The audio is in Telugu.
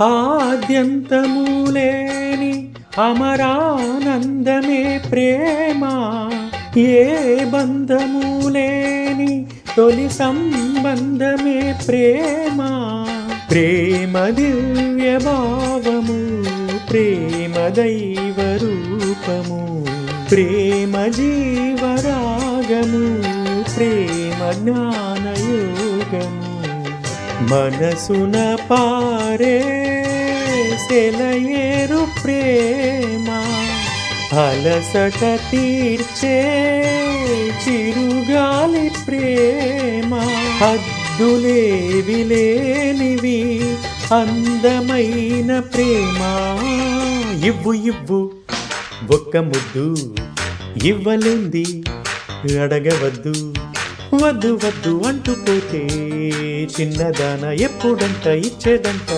ఆద్యంతము లేని అమరానందమే ప్రేమ, ఏ బంధము లేని తొలి సంబంధమే ప్రేమ. ప్రేమ దివ్య భావము, ప్రేమ దైవ రూపము, ప్రేమ జీవరాగము, ప్రేమ జ్ఞానయోగము. మనసున పారే సెలయేరు ప్రేమ, అలసట తీర్చే చిరుగాలి ప్రేమ. హద్దులేవి లేనివి అందమైన ప్రేమ. ఇవ్వు ఇవ్వు ఒక్క ముద్దు, ఇవ్వలేంది అడగవద్దు. వద్దు వద్దు అంటూ పోతే చిన్నదాన ఎప్పుడంట ఇచ్చేదంట.